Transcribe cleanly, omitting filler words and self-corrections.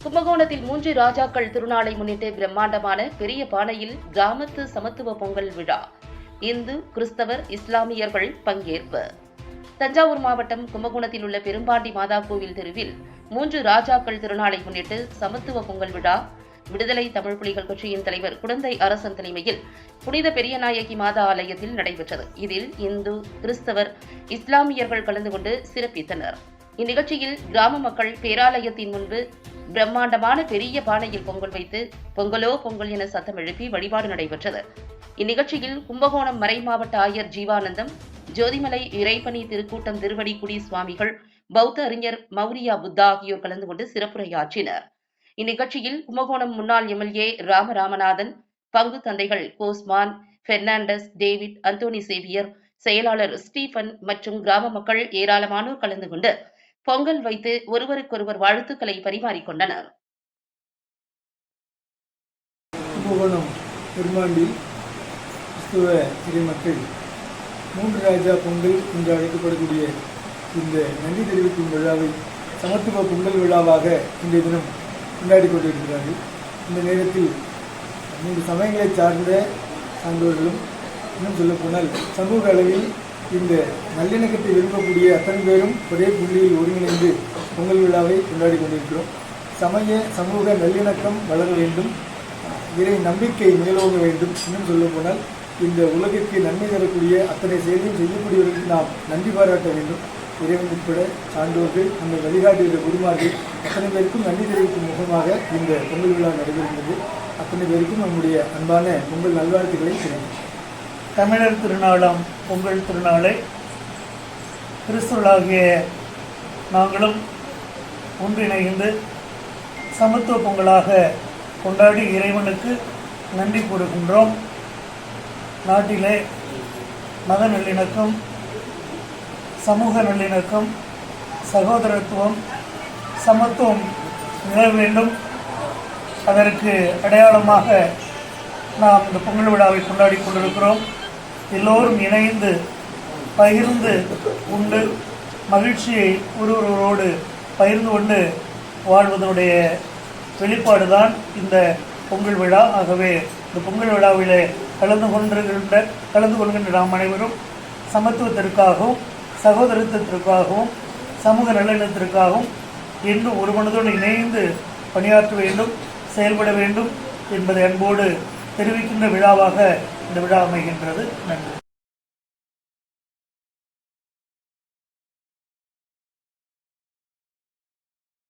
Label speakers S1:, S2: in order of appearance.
S1: கும்பகோணத்தில் 3 ராஜாக்கள் திருநாளை முன்னிட்டு பிரம்மாண்டமான பெரிய பானையில் கிராமத்து சமத்துவ பொங்கல் விழா. இந்து, கிறிஸ்தவர், இஸ்லாமியர்கள் பங்கேற்பு. தஞ்சாவூர் மாவட்டம் கும்பகோணத்தில் உள்ள பெரும்பாண்டி மாதா கோவில் தெருவில் 3 ராஜாக்கள் திருநாளை முன்னிட்டு சமத்துவ பொங்கல் விழா விடுதலை தமிழ் புலிகள் கட்சியின் தலைவர் குடந்தை அரசன் தலைமையில் புனித பெரியநாயகி மாதா ஆலயத்தில் நடைபெற்றது. இதில் இந்து, கிறிஸ்தவர், இஸ்லாமியர்கள் கலந்து கொண்டு சிறப்பித்தனர். இந்நிகழ்ச்சியில் கிராம மக்கள் பேராலயத்தின் முன்பு பிரம்மாண்டமான பெரிய பானையில் பொங்கல் வைத்து பொங்கலோ பொங்கல் என சத்தம் எழுப்பி வழிபாடு நடைபெற்றது. இந்நிகழ்ச்சியில் கும்பகோணம் மறை மாவட்ட ஆயர் ஜீவானந்தம், ஜோதிமலை இறைப்பணி திருக்கூட்டம் திருவடிக்குடி சுவாமிகள், பௌத்த அறிஞர் மௌரியா புத்தா ஆகியோர் கலந்து கொண்டு சிறப்புரையாற்றினர். இந்நிகழ்ச்சியில் கும்பகோணம் முன்னாள் எம்எல்ஏ ராமநாதன், பங்கு தந்தைகள் கோஸ்மான், பெர்னாண்டஸ், டேவிட், அந்தோனி சேவியர், செயலாளர் ஸ்டீபன் மற்றும் கிராம மக்கள் ஏராளமானோர் கலந்து கொண்டு பொங்கல் வைத்து ஒருவருக்கொருவர் வாழ்த்துக்களை பரிமாறிக்கொண்டனர்.
S2: கும்பகோணம் பெருமாண்டி கிறிஸ்துவ இறைமக்கள் 3 ராஜா பொங்கல் என்று அழைக்கப்படக்கூடிய இந்த நன்றி தெரிவிக்கும் விழாவை சமத்துவ பொங்கல் விழாவாக இன்றைய தினம் கொண்டாடி கொண்டிருக்கிறார்கள். இந்த நேரத்தில் 3 சமயங்களை சார்ந்தவர்களும் இன்னும் சொல்லப்போனால் சமூக அளவில் இந்த நல்லிணக்கத்தை விரும்பக்கூடிய அத்தனை பேரும் ஒரே புள்ளியில் ஒருங்கிணைந்து பொங்கல் விழாவை கொண்டாடி கொண்டிருக்கிறோம். சமூக நல்லிணக்கம் வளர வேண்டும், இறை நம்பிக்கை மேலோங்க வேண்டும். இன்னும் சொல்லப்போனால் இந்த உலகிற்கு நன்மை தரக்கூடிய அத்தனை செயலையும் செய்யக்கூடியவர்களுக்கு நாம் நன்றி பாராட்ட வேண்டும். இறைவன் உட்பட சான்றோர்கள், நம்ம வழிகாட்டுகிற குருமார்கள் அத்தனை பேருக்கும் நன்றி தெரிவிக்கும் முகமாக இந்த பொங்கல் விழா நடைபெறுகிறது. அத்தனை பேருக்கும் நம்முடைய அன்பான பொங்கல் நல்வாழ்த்துக்களை தெரிவிக்கிறோம்.
S3: தமிழர் திருநாளாம் பொங்கல் திருநாளை கிறிஸ்துவர்களாகிய நாங்களும் ஒன்றிணைந்து சமத்துவ பொங்கலாக கொண்டாடி இறைவனுக்கு நன்றி கூறுகின்றோம். நாட்டிலே மத நல்லிணக்கம், சமூக நல்லிணக்கம், சகோதரத்துவம், சமத்துவம் நிலவ வேண்டும். அதற்கு அடையாளமாக நாம் இந்த பொங்கல் விழாவை கொண்டாடி கொண்டிருக்கிறோம். எல்லோரும் இணைந்து பகிர்ந்து உண்டு மகிழ்ச்சியை ஒருவரோடு பகிர்ந்து கொண்டு வாழ்வதனுடைய வெளிப்பாடுதான் இந்த பொங்கல் விழா. ஆகவே இந்த பொங்கல் விழாவிலே கலந்து கொள்கின்ற நாம் அனைவரும் சமத்துவத்திற்காகவும் சகோதரத்திற்காகவும் சமூக நல்லிணத்திற்காகவும் என்று ஒரு மனதோடு இணைந்து பணியாற்ற வேண்டும், செயல்பட வேண்டும் என்பதை அன்போடு தெரிவிக்கின்ற விழாவாக இந்த விழா அமைகின்றது. நன்றி.